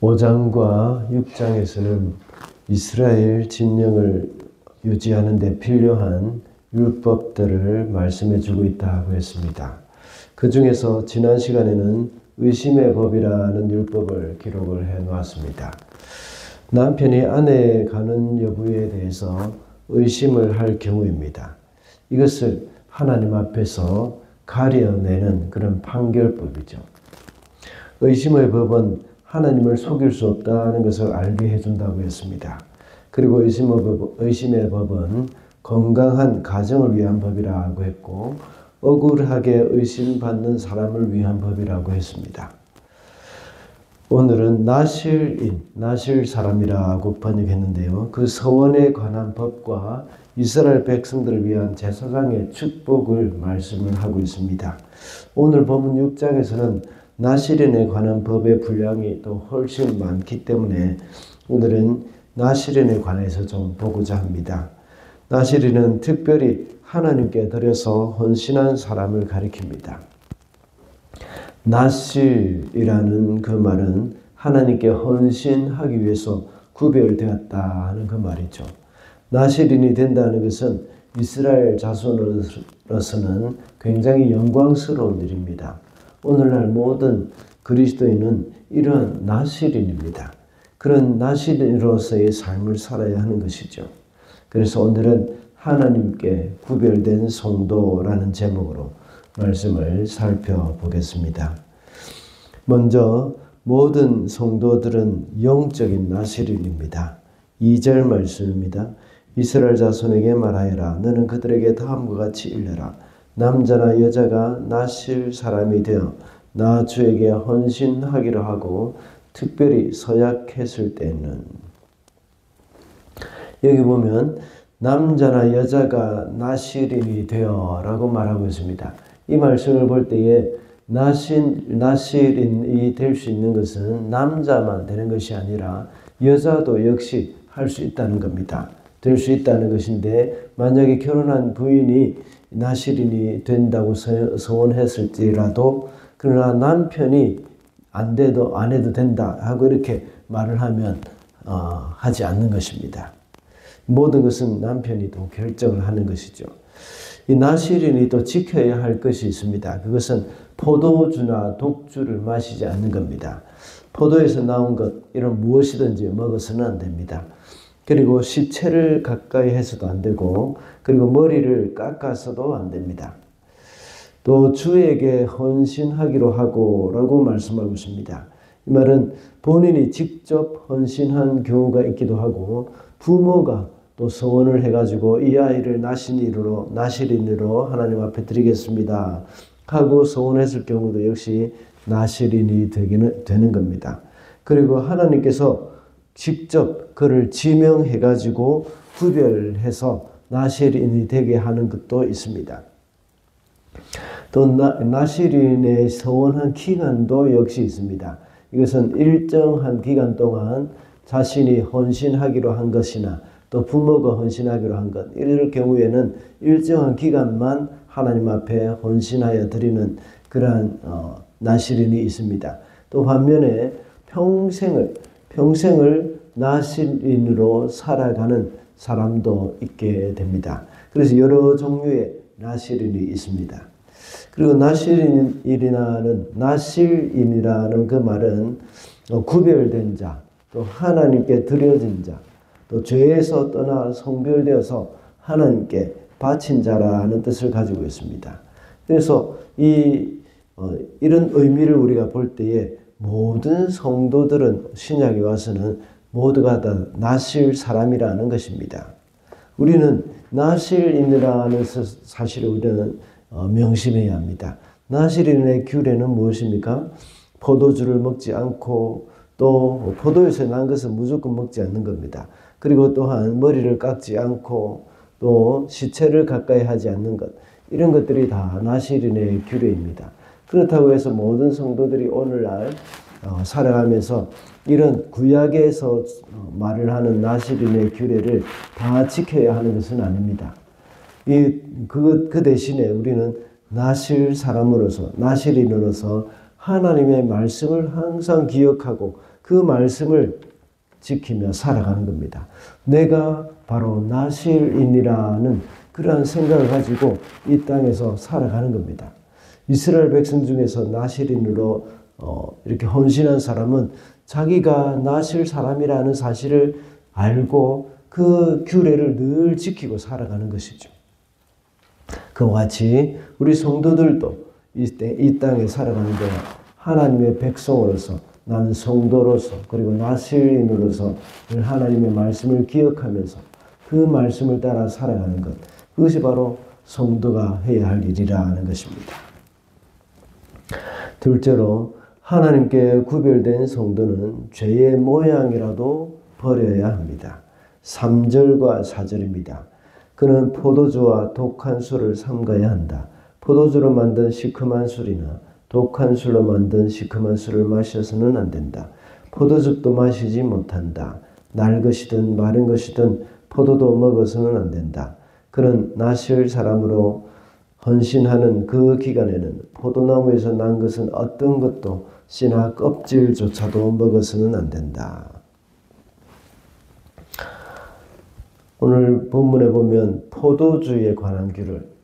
5장과 6장에서는 이스라엘 진영을 유지하는 데 필요한 율법들을 말씀해 주고 있다고 했습니다. 그 중에서 지난 시간에는 의심의 법이라는 율법을 기록을 해 놓았습니다. 남편이 아내의 가는 여부에 대해서 의심을 할 경우입니다. 이것을 하나님 앞에서 가려내는 그런 판결법이죠. 의심의 법은 하나님을 속일 수 없다는 것을 알게 해준다고 했습니다. 그리고 의심의 법은 건강한 가정을 위한 법이라고 했고, 억울하게 의심받는 사람을 위한 법이라고 했습니다. 오늘은 나실 사람이라고 번역했는데요. 그 서원에 관한 법과 이스라엘 백성들을 위한 제사장의 축복을 말씀을 하고 있습니다. 오늘 본문 6장에서는 나실인에 관한 법의 분량이 또 훨씬 많기 때문에 오늘은 나실인에 관해서 좀 보고자 합니다. 나실인은 특별히 하나님께 드려서 헌신한 사람을 가리킵니다. 나실이라는 그 말은 하나님께 헌신하기 위해서 구별되었다 하는 그 말이죠. 나실인이 된다는 것은 이스라엘 자손으로서는 굉장히 영광스러운 일입니다. 오늘날 모든 그리스도인은 이러한 나실인입니다. 그런 나실인으로서의 삶을 살아야 하는 것이죠. 그래서 오늘은 하나님께 구별된 성도라는 제목으로 말씀을 살펴보겠습니다. 먼저 모든 성도들은 영적인 나실인입니다. 2절 말씀입니다. 이스라엘 자손에게 말하여라. 너는 그들에게 다음과 같이 일러라. 남자나 여자가 나실 사람이 되어 나 주에게 헌신하기로 하고 특별히 서약했을 때는, 여기 보면 남자나 여자가 나실인이 되어 라고 말하고 있습니다. 이 말씀을 볼 때에 나실인이 될 수 있는 것은 남자만 되는 것이 아니라 여자도 역시 할 수 있다는 겁니다. 될 수 있다는 것인데, 만약에 결혼한 부인이 나실인이 된다고 서원했을지라도 그러나 남편이 안 해도 된다 하고 이렇게 말을 하면 하지 않는 것입니다. 모든 것은 남편이 또 결정을 하는 것이죠. 이 나실인이 또 지켜야 할 것이 있습니다. 그것은 포도주나 독주를 마시지 않는 겁니다. 포도에서 나온 것 이런 무엇이든지 먹어서는 안 됩니다. 그리고 시체를 가까이 해서도 안 되고, 그리고 머리를 깎아서도 안 됩니다. 또 주에게 헌신하기로 하고 라고 말씀하고 있습니다. 이 말은 본인이 직접 헌신한 경우가 있기도 하고, 부모가 또 서원을 해가지고 이 아이를 나실인으로 하나님 앞에 드리겠습니다 하고 서원했을 경우도 역시 나실인이 되는 겁니다. 그리고 하나님께서 직접 그를 지명해가지고 구별해서 나실인이 되게 하는 것도 있습니다. 또 나실인의 서원한 기간도 역시 있습니다. 이것은 일정한 기간 동안 자신이 헌신하기로 한 것이나 또 부모가 헌신하기로 한 것, 이럴 경우에는 일정한 기간만 하나님 앞에 헌신하여 드리는 그러한 나실인이 있습니다. 또 반면에 평생을 나실인으로 살아가는 사람도 있게 됩니다. 그래서 여러 종류의 나실인이 있습니다. 그리고 나실인이라는 그 말은 구별된 자, 또 하나님께 드려진 자, 또 죄에서 떠나 성별되어서 하나님께 바친 자라는 뜻을 가지고 있습니다. 그래서 이런 의미를 우리가 볼 때에 모든 성도들은 신약에 와서는 모두가 다 나실 사람이라는 것입니다. 우리는 나실인이라는 사실을 우리는 명심해야 합니다. 나실인의 규례는 무엇입니까? 포도주를 먹지 않고 또 포도에서 난 것은 무조건 먹지 않는 겁니다. 그리고 또한 머리를 깎지 않고 또 시체를 가까이 하지 않는 것, 이런 것들이 다 나실인의 규례입니다. 그렇다고 해서 모든 성도들이 오늘날 살아가면서 이런 구약에서 말을 하는 나실인의 규례를 다 지켜야 하는 것은 아닙니다. 그 대신에 우리는 나실인으로서 하나님의 말씀을 항상 기억하고 그 말씀을 지키며 살아가는 겁니다. 내가 바로 나실인이라는 그러한 생각을 가지고 이 땅에서 살아가는 겁니다. 이스라엘 백성 중에서 나실인으로 이렇게 헌신한 사람은 자기가 나실 사람이라는 사실을 알고 그 규례를 늘 지키고 살아가는 것이죠. 그와 같이 우리 성도들도 이 땅에 살아가는데 하나님의 백성으로서 나는 성도로서 그리고 나실인으로서 하나님의 말씀을 기억하면서 그 말씀을 따라 살아가는 것, 그것이 바로 성도가 해야 할 일이라는 것입니다. 둘째로 하나님께 구별된 성도는 죄의 모양이라도 버려야 합니다. 3절과 4절입니다. 그는 포도주와 독한 술을 삼가야 한다. 포도주로 만든 시큼한 술이나 독한 술로 만든 시큼한 술을 마셔서는 안 된다. 포도즙도 마시지 못한다. 날 것이든 마른 것이든 포도도 먹어서는 안 된다. 그는 나실 사람으로 헌신하는 그 기간에는 포도나무에서 난 것은 어떤 것도 씨나 껍질조차도 먹어서는 안 된다. 오늘 본문에 보면 포도주에 관한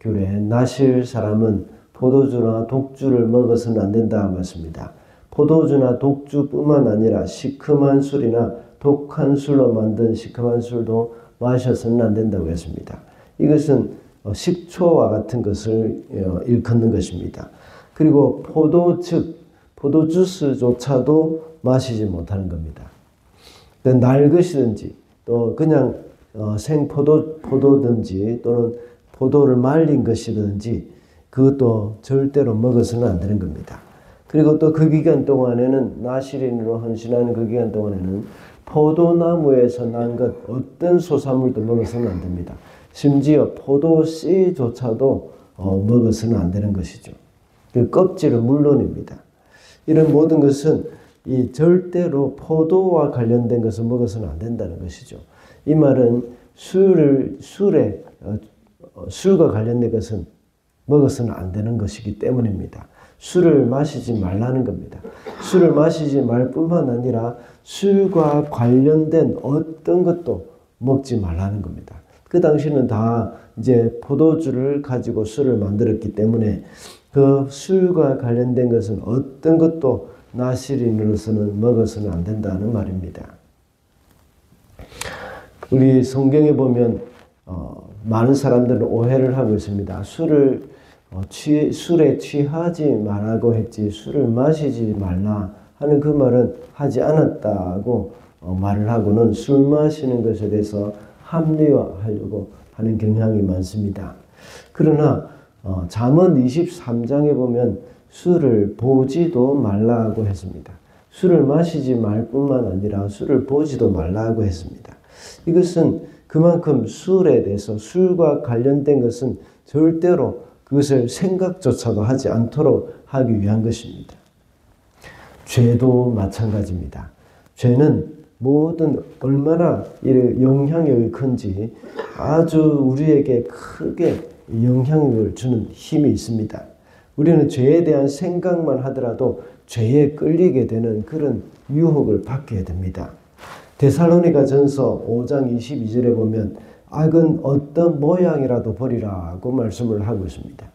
규례, 나실 사람은 포도주나 독주를 먹어서는 안 된다 말씀입니다. 포도주나 독주뿐만 아니라 시큼한 술이나 독한 술로 만든 시큼한 술도 마셔서는 안 된다고 했습니다. 이것은 식초와 같은 것을 일컫는 것입니다. 그리고 포도주스조차도 마시지 못하는 겁니다. 날 것이든지 또 그냥 생포도든지 또는 포도를 말린 것이든지 그것도 절대로 먹어서는 안 되는 겁니다. 그리고 또 그 기간 동안에는 나실인으로 헌신하는 그 기간 동안에는 포도나무에서 난 것 어떤 소산물도 먹어서는 안 됩니다. 심지어 포도 씨조차도 먹어서는 안 되는 것이죠. 그 껍질은 물론입니다. 이런 모든 것은 이 절대로 포도와 관련된 것을 먹어서는 안 된다는 것이죠. 이 말은 술과 관련된 것은 먹어서는 안 되는 것이기 때문입니다. 술을 마시지 말라는 겁니다. 술을 마시지 말 뿐만 아니라 술과 관련된 어떤 것도 먹지 말라는 겁니다. 그 당시는 다 이제 포도주를 가지고 술을 만들었기 때문에 그 술과 관련된 것은 어떤 것도 나실인으로서는 먹어서는 안 된다는 말입니다. 우리 성경에 보면 많은 사람들은 오해를 하고 있습니다. 술에 취하지 말라고 했지 술을 마시지 말라 하는 그 말은 하지 않았다고 말을 하고는 술 마시는 것에 대해서 합리화하려고 하는 경향이 많습니다. 그러나 잠언 23장에 보면 술을 보지도 말라고 했습니다. 술을 마시지 말 뿐만 아니라 술을 보지도 말라고 했습니다. 이것은 그만큼 술에 대해서 술과 관련된 것은 절대로 그것을 생각조차도 하지 않도록 하기 위한 것입니다. 죄도 마찬가지입니다. 죄는 얼마나 영향력이 큰지 아주 우리에게 크게 영향력을 주는 힘이 있습니다. 우리는 죄에 대한 생각만 하더라도 죄에 끌리게 되는 그런 유혹을 받게 됩니다. 데살로니가 전서 5장 22절에 보면 악은 어떤 모양이라도 버리라고 말씀을 하고 있습니다.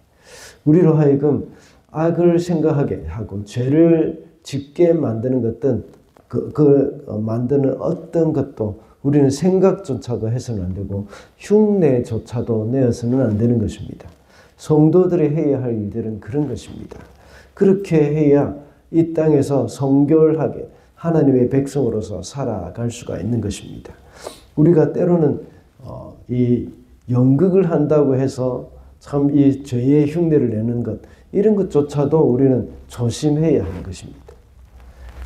우리로 하여금 악을 생각하게 하고 죄를 짓게 만드는 것은 만드는 어떤 것도 우리는 생각조차도 해서는 안 되고 흉내조차도 내어서는 안 되는 것입니다. 성도들이 해야 할 일들은 그런 것입니다. 그렇게 해야 이 땅에서 성결하게 하나님의 백성으로서 살아갈 수가 있는 것입니다. 우리가 때로는 이 연극을 한다고 해서 참 이 죄의 흉내를 내는 것 이런 것조차도 우리는 조심해야 하는 것입니다.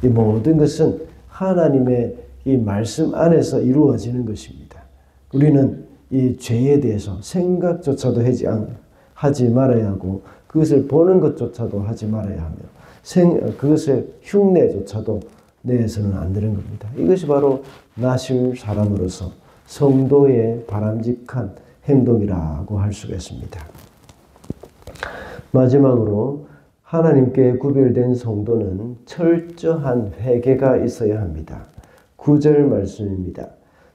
이 모든 것은 하나님의 이 말씀 안에서 이루어지는 것입니다. 우리는 이 죄에 대해서 생각조차도 하지 말아야 하고 그것을 보는 것조차도 하지 말아야 하며 그것의 흉내조차도 내서는 안 되는 겁니다. 이것이 바로 나실 사람으로서 성도의 바람직한 행동이라고 할 수가 있습니다. 마지막으로 하나님께 구별된 성도는 철저한 회개가 있어야 합니다. 9절 말씀입니다.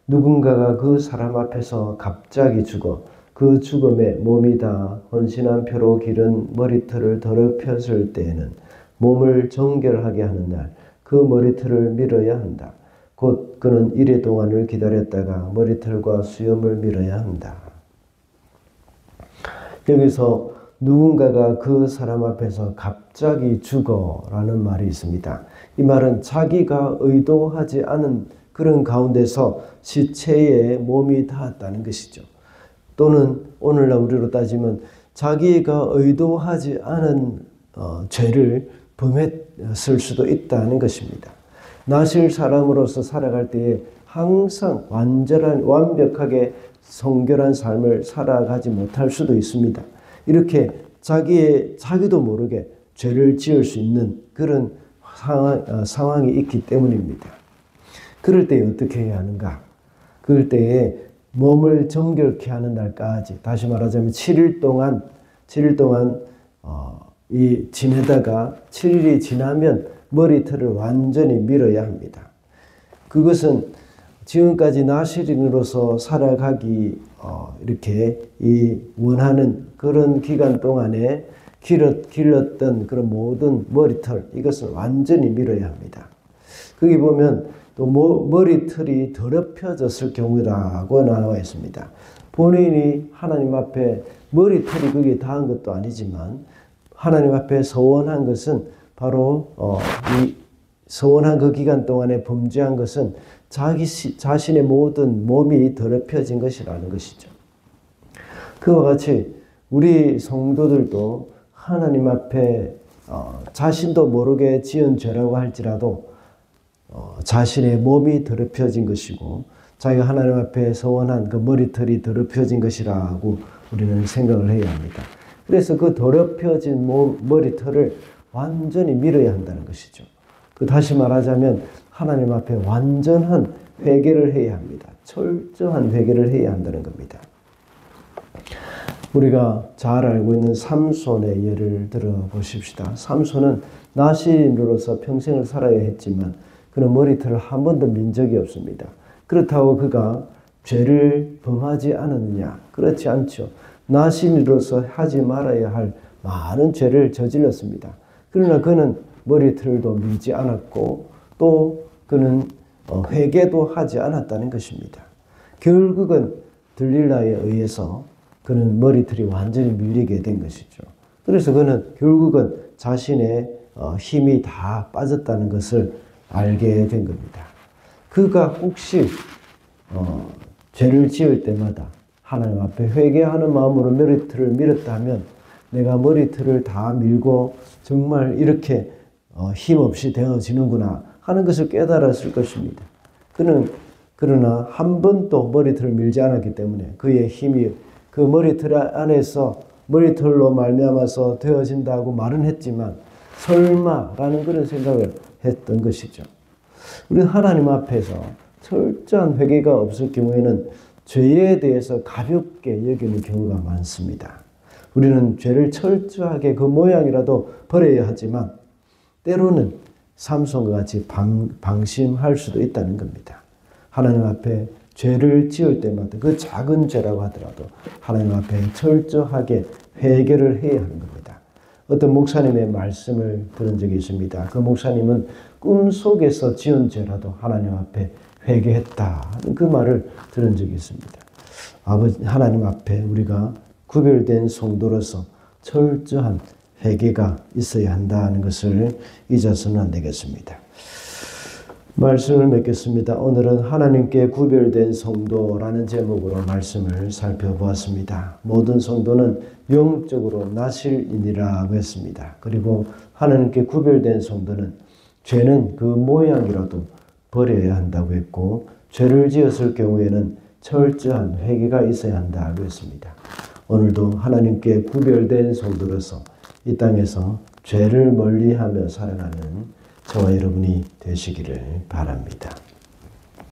누군가가 그 사람 앞에서 갑자기 죽어 그 죽음에 몸이 다 헌신한 표로 기른 머리털을 더럽혔을 때에는 몸을 정결하게 하는 날 그 머리털을 밀어야 한다. 곧 그는 이래 동안을 기다렸다가 머리털과 수염을 밀어야 한다. 여기서 누군가가 그 사람 앞에서 갑자기 죽어라는 말이 있습니다. 이 말은 자기가 의도하지 않은 그런 가운데서 시체에 몸이 닿았다는 것이죠. 또는 오늘날 우리로 따지면 자기가 의도하지 않은 죄를 범했을 수도 있다는 것입니다. 나실 사람으로서 살아갈 때에 항상 완벽하게 성결한 삶을 살아가지 못할 수도 있습니다. 이렇게 자기도 모르게 죄를 지을 수 있는 그런 상황이 있기 때문입니다. 그럴 때 어떻게 해야 하는가? 그럴 때에 몸을 정결케 하는 날까지, 다시 말하자면 7일 동안 지내다가 7일이 지나면 머리털을 완전히 밀어야 합니다. 그것은 지금까지 나실인으로서 살아가기 이렇게 원하는 그런 기간 동안에 길렀던 그런 모든 머리털, 이것을 완전히 밀어야 합니다. 거기 보면 또 머리털이 더럽혀졌을 경우라고 나와 있습니다. 본인이 하나님 앞에 머리털이 거기에 닿은 것도 아니지만 하나님 앞에 서원한 것은 바로 이 서원한 그 기간 동안에 범죄한 것은 자신의 모든 몸이 더럽혀진 것이라는 것이죠. 그와 같이 우리 성도들도 하나님 앞에 자신도 모르게 지은 죄라고 할지라도 자신의 몸이 더럽혀진 것이고 자기가 하나님 앞에 서원한 그 머리털이 더럽혀진 것이라고 우리는 생각을 해야 합니다. 그래서 그 더럽혀진 머리털을 완전히 밀어야 한다는 것이죠. 다시 말하자면 하나님 앞에 완전한 회개를 해야 합니다. 철저한 회개를 해야 한다는 겁니다. 우리가 잘 알고 있는 삼손의 예를 들어보십시다. 삼손은 나시인으로서 평생을 살아야 했지만 그는 머리털을 한 번도 민 적이 없습니다. 그렇다고 그가 죄를 범하지 않았느냐? 그렇지 않죠. 나시인으로서 하지 말아야 할 많은 죄를 저질렀습니다. 그러나 그는 머리털도 밀지 않았고 또 그는 회개도 하지 않았다는 것입니다. 결국은 들릴라에 의해서 그는 머리털이 완전히 밀리게 된 것이죠. 그래서 그는 결국은 자신의 힘이 다 빠졌다는 것을 알게 된 겁니다. 그가 혹시 죄를 지을 때마다 하나님 앞에 회개하는 마음으로 머리털을 밀었다면 내가 머리털을 다 밀고 정말 이렇게 힘없이 되어지는구나 하는 것을 깨달았을 것입니다. 그는 그러나 한 번도 머리털을 밀지 않았기 때문에 그의 힘이 그 머리털 안에서 머리털로 말미암아서 되어진다고 말은 했지만 설마라는 그런 생각을 했던 것이죠. 우리는 하나님 앞에서 철저한 회개가 없을 경우에는 죄에 대해서 가볍게 여기는 경우가 많습니다. 우리는 죄를 철저하게 그 모양이라도 버려야 하지만 때로는 삼손과 같이 방심할 수도 있다는 겁니다. 하나님 앞에 죄를 지을 때마다 그 작은 죄라고 하더라도 하나님 앞에 철저하게 회개를 해야 하는 겁니다. 어떤 목사님의 말씀을 들은 적이 있습니다. 그 목사님은 꿈속에서 지은 죄라도 하나님 앞에 회개했다. 그 말을 들은 적이 있습니다. 하나님 앞에 우리가 구별된 성도로서 철저한 회개가 있어야 한다는 것을 잊어서는 안 되겠습니다. 말씀을 맺겠습니다. 오늘은 하나님께 구별된 성도라는 제목으로 말씀을 살펴보았습니다. 모든 성도는 영적으로 나실인이라고 했습니다. 그리고 하나님께 구별된 성도는 죄는 그 모양이라도 버려야 한다고 했고 죄를 지었을 경우에는 철저한 회개가 있어야 한다고 했습니다. 오늘도 하나님께 구별된 성도로서 이 땅에서 죄를 멀리하며 살아가는 저와 여러분이 되시기를 바랍니다.